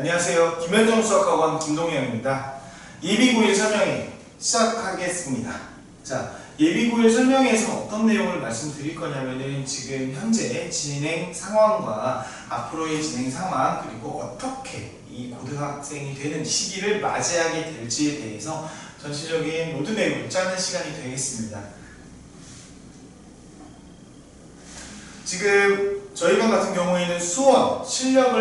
안녕하세요. 김현정 수학학원 김동현입니다. 예비고일 설명회 시작하겠습니다. 자, 예비고일 설명회에서 어떤 내용을 말씀드릴 거냐면은 지금 현재 진행 상황과 앞으로의 진행 상황, 그리고 어떻게 이 고등학생이 되는 시기를 맞이하게 될지에 대해서 전체적인 로드맵을 짜는 시간이 되겠습니다. 지금 저희 반 같은 경우에는 수원 실력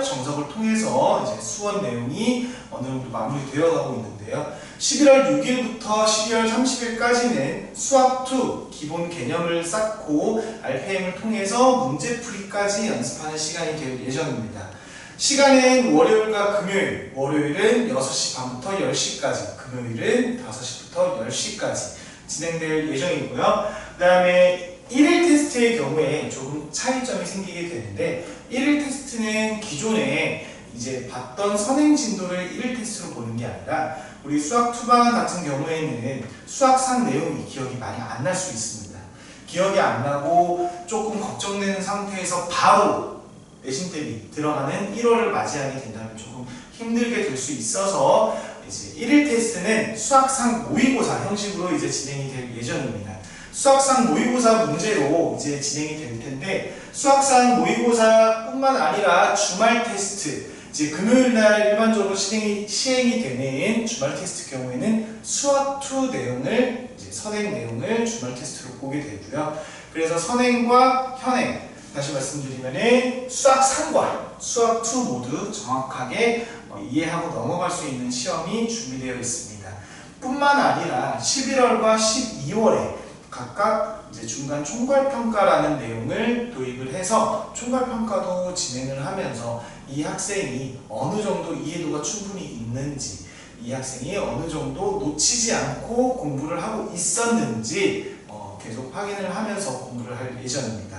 정석을 통해서 이제 수원 내용이 어느 정도 마무리되어 가고 있는데요. 11월 6일부터 12월 30일까지는 수학2 기본 개념을 쌓고 RPM을 통해서 문제풀이까지 연습하는 시간이 될 예정입니다. 시간은 월요일과 금요일, 월요일은 6시 반부터 10시까지, 금요일은 5시부터 10시까지 진행될 예정이고요. 그 다음에 1일 테스트의 경우에 조금 차이점이 생기게 되는데, 1일 테스트는 기존에 이제 봤던 선행 진도를 1일 테스트로 보는 게 아니라 우리 수학 2반 같은 경우에는 수학상 내용이 기억이 많이 안 날 수 있습니다. 기억이 안 나고 조금 걱정되는 상태에서 바로 내신 대비 들어가는 1월을 맞이하게 된다면 조금 힘들게 될 수 있어서 이제 1일 테스트는 수학상 모의고사 형식으로 이제 진행이 될 예정입니다. 수학상 모의고사 문제로 이제 진행이 될 텐데, 수학상 모의고사뿐만 아니라 주말 테스트, 이제 금요일날 일반적으로 시행이 되는 주말 테스트 경우에는 수학2 내용을, 이제 선행 내용을 주말 테스트로 보게 되고요. 그래서 선행과 현행, 다시 말씀드리면은 수학3과 수학2 모두 정확하게 이해하고 넘어갈 수 있는 시험이 준비되어 있습니다. 뿐만 아니라 11월과 12월에 각각 이제 중간 총괄평가라는 내용을 도입을 해서 총괄평가도 진행을 하면서 이 학생이 어느 정도 이해도가 충분히 있는지, 이 학생이 어느 정도 놓치지 않고 공부를 하고 있었는지 계속 확인을 하면서 공부를 할 예정입니다.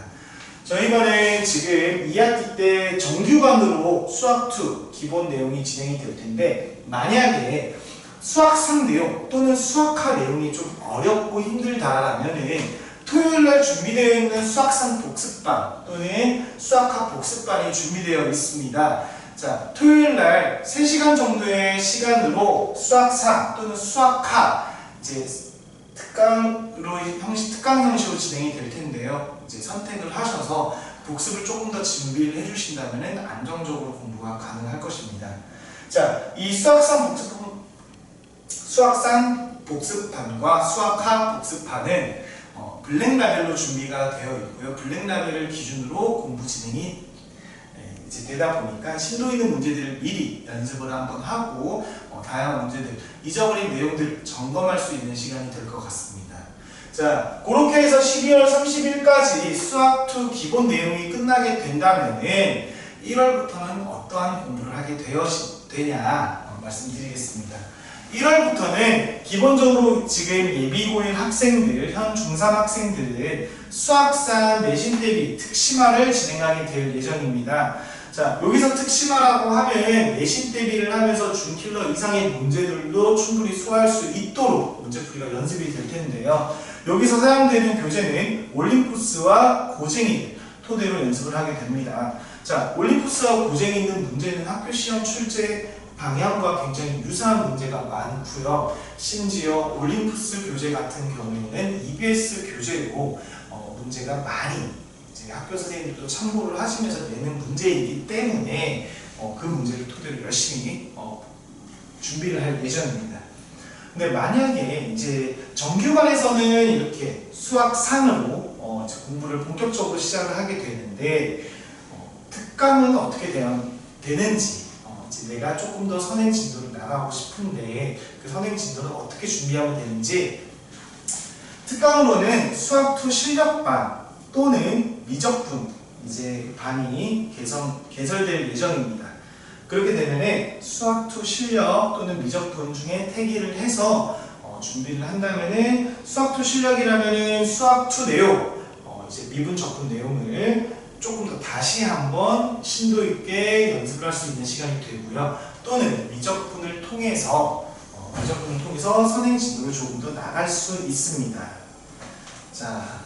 저희 반에 지금 2학기 때 정규반으로 수학2 기본 내용이 진행이 될 텐데, 만약에 수학상 내용 또는 수학하 내용이 좀 어렵고 힘들다라면은 토요일날 준비되어 있는 수학상 복습반 또는 수학하 복습반이 준비되어 있습니다. 자, 토요일날 3시간 정도의 시간으로 수학상 또는 수학하 이제 특강 형식으로 진행이 될 텐데요. 이제 선택을 하셔서 복습을 조금 더 준비를 해주신다면 안정적으로 공부가 가능할 것입니다. 자, 이 수학상 복습반과 수학하 복습반은 블랙라벨로 준비가 되어 있고요. 블랙라벨을 기준으로 공부 진행이 이제 되다 보니까 심도 있는 문제들을 미리 연습을 한번 하고 다양한 문제들, 잊어버린 내용들 점검할 수 있는 시간이 될 것 같습니다. 자, 그렇게 해서 12월 30일까지 수학2 기본 내용이 끝나게 된다면은 1월부터는 어떠한 공부를 하게 되냐 말씀드리겠습니다. 1월부터는 기본적으로 지금 예비고일 학생들, 현 중3 학생들은 수학상 내신 대비 특심화를 진행하게 될 예정입니다. 자, 여기서 특심화라고 하면 내신 대비를 하면서 준킬러 이상의 문제들도 충분히 소화할 수 있도록 문제풀이가 연습이 될 텐데요. 여기서 사용되는 교재는 올림푸스와 고쟁이 토대로 연습을 하게 됩니다. 자, 올림푸스와 고쟁이 있는 문제는 학교 시험 출제 방향과 굉장히 유사한 문제가 많고요. 심지어 올림푸스 교재 같은 경우에는 EBS 교재로 문제가 많이 이제 학교 선생님들도 참고를 하시면서 내는 문제이기 때문에 그 문제를 토대로 열심히 준비를 할 예정입니다. 근데 만약에 이제 정규반에서는 이렇게 수학상으로 공부를 본격적으로 시작을 하게 되는데, 특강은 어떻게 되는지, 내가 조금 더 선행 진도를 나가고 싶은데 그 선행 진도는 어떻게 준비하면 되는지, 특강으로는 수학2 실력반 또는 미적분 이제 반이 개설될 예정입니다. 그렇게 되면 수학2 실력 또는 미적분 중에 태기를 해서 준비를 한다면은 수학2 실력이라면은 수학2 내용, 이제 미분 적분 내용을 조금 더 다시 한번 심도 있게 연습을 할 수 있는 시간이 되고요. 또는 미적분을 통해서 선행 진도를 조금 더 나갈 수 있습니다. 자,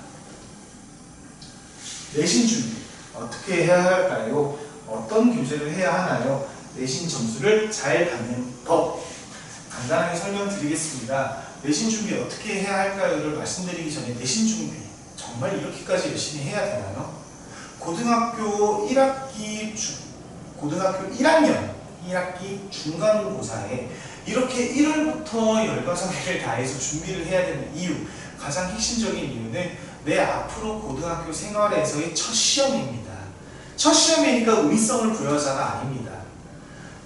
내신 준비 어떻게 해야 할까요? 어떤 교재를 해야 하나요? 내신 점수를 잘 받는 법 간단하게 설명드리겠습니다. 내신 준비 어떻게 해야 할까요를 말씀드리기 전에 내신 준비 정말 이렇게까지 열심히 해야 되나요? 고등학교 1학기 고등학교 1학년 1학기 중간고사에 이렇게 1월부터 열과성기를 다해서 준비를 해야 되는 이유, 가장 핵심적인 이유는 내 앞으로 고등학교 생활에서의 첫 시험입니다. 첫 시험이니까 의미성을 부여하자가 아닙니다.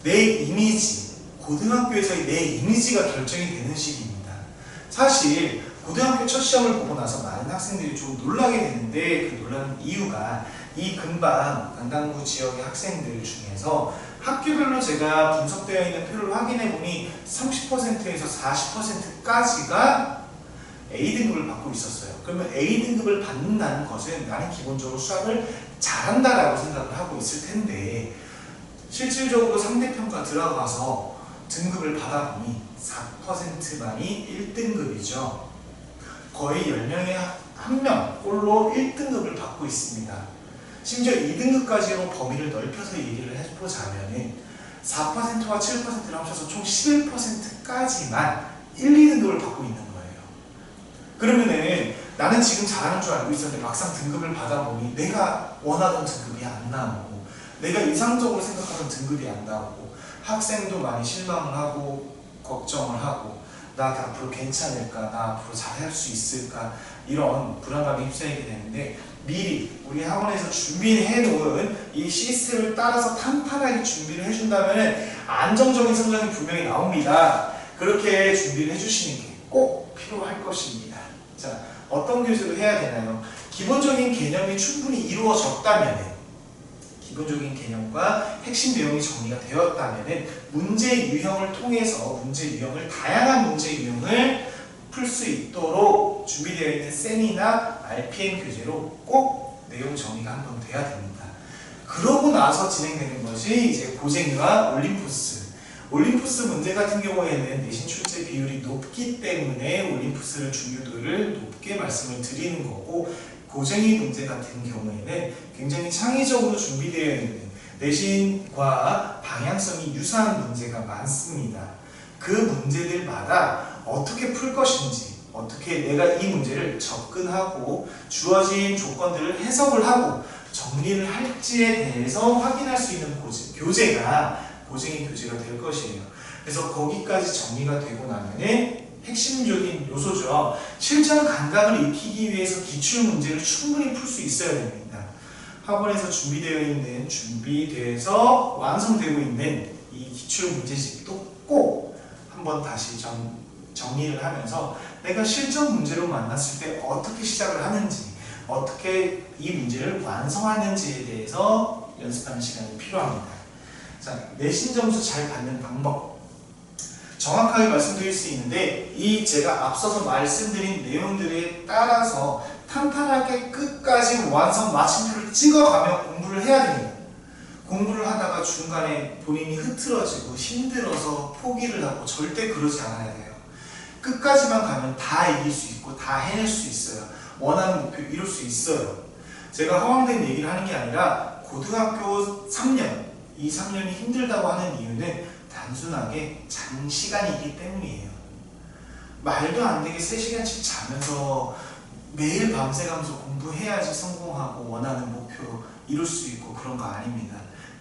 내 이미지, 고등학교에서의 내 이미지가 결정이 되는 시기입니다. 사실 고등학교 첫 시험을 보고 나서 많은 학생들이 좀 놀라게 되는데 그 놀라는 이유가 이 근방 강남구 지역의 학생들 중에서 학교별로 제가 분석되어 있는 표를 확인해 보니 30%에서 40%까지가 A등급을 받고 있었어요. 그러면 A등급을 받는다는 것은 나는 기본적으로 수학을 잘한다라고 생각을 하고 있을 텐데 실질적으로 상대평가 들어가서 등급을 받아보니 4%만이 1등급이죠. 거의 10명에 1명 꼴로 1등급을 받고 있습니다. 심지어 2등급까지로 범위를 넓혀서 얘기를 해보자면 4%와 7%를 합쳐서 총 11%까지만 1, 2등급을 받고 있는 거예요. 그러면은 나는 지금 잘하는 줄 알고 있었는데 막상 등급을 받아보니 내가 원하던 등급이 안 나오고 내가 이상적으로 생각하던 등급이 안 나오고 학생도 많이 실망을 하고 걱정을 하고 나 앞으로 괜찮을까? 나 앞으로 잘할 수 있을까? 이런 불안감에 휩싸이게 되는데 미리 우리 학원에서 준비해 놓은 이 시스템을 따라서 탄탄하게 준비를 해준다면 안정적인 성적이 분명히 나옵니다. 그렇게 준비를 해주시는 게 꼭 필요할 것입니다. 자, 어떤 교재로 해야 되나요? 기본적인 개념이 충분히 이루어졌다면 기본적인 개념과 핵심 내용이 정리가 되었다면 문제 유형을 통해서 문제 유형을 다양한 문제 유형을 풀 수 있도록 준비되어 있는 셈이나 RPM 교재로 꼭 내용 정리가 한번 돼야 됩니다. 그러고 나서 진행되는 것이 이제 고쟁이와 올림푸스. 올림푸스 문제 같은 경우에는 내신 출제 비율이 높기 때문에 올림푸스를 중요도를 높게 말씀을 드리는 거고 고쟁이 문제 같은 경우에는 굉장히 창의적으로 준비되어 있는 내신과 방향성이 유사한 문제가 많습니다. 그 문제들마다 어떻게 풀 것인지, 어떻게 내가 이 문제를 접근하고 주어진 조건들을 해석을 하고 정리를 할지에 대해서 확인할 수 있는 교재가 고쟁이 교재가 될 것이에요. 그래서 거기까지 정리가 되고 나면은 핵심적인 요소죠. 실전 감각을 익히기 위해서 기출 문제를 충분히 풀 수 있어야 됩니다. 학원에서 준비돼서 완성되고 있는 이 기출 문제집도 꼭 한번 다시 정리를 하면서 내가 실전 문제로 만났을 때 어떻게 시작을 하는지, 어떻게 이 문제를 완성하는지에 대해서 연습하는 시간이 필요합니다. 자, 내신 점수 잘 받는 방법. 정확하게 말씀드릴 수 있는데 이 제가 앞서서 말씀드린 내용들에 따라서 탄탄하게 끝까지 완성 마침표를 찍어가며 공부를 해야 됩니다. 공부를 하다가 중간에 본인이 흐트러지고 힘들어서 포기를 하고 절대 그러지 않아야 돼요. 끝까지만 가면 다 이길 수 있고 다 해낼 수 있어요. 원하는 목표 이룰 수 있어요. 제가 허황된 얘기를 하는 게 아니라 고등학교 3년, 이 3년이 힘들다고 하는 이유는 단순하게 장시간이기 때문이에요. 말도 안 되게 3시간씩 자면서 매일 밤새가면서 공부해야지 성공하고 원하는 목표 이룰 수 있고 그런 거 아닙니다.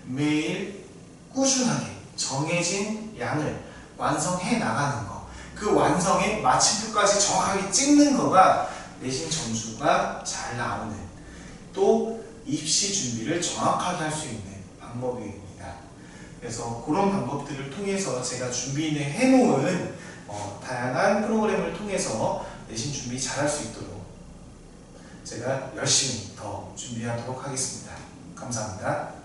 매일 꾸준하게 정해진 양을 완성해 나가는 거, 그 완성의 마침표까지 정확하게 찍는 거가 내신 점수가 잘 나오는, 또 입시 준비를 정확하게 할 수 있는 방법입니다. 그래서 그런 방법들을 통해서 제가 준비해 놓은 다양한 프로그램을 통해서 내신 준비 잘할 수 있도록 제가 열심히 더 준비하도록 하겠습니다. 감사합니다.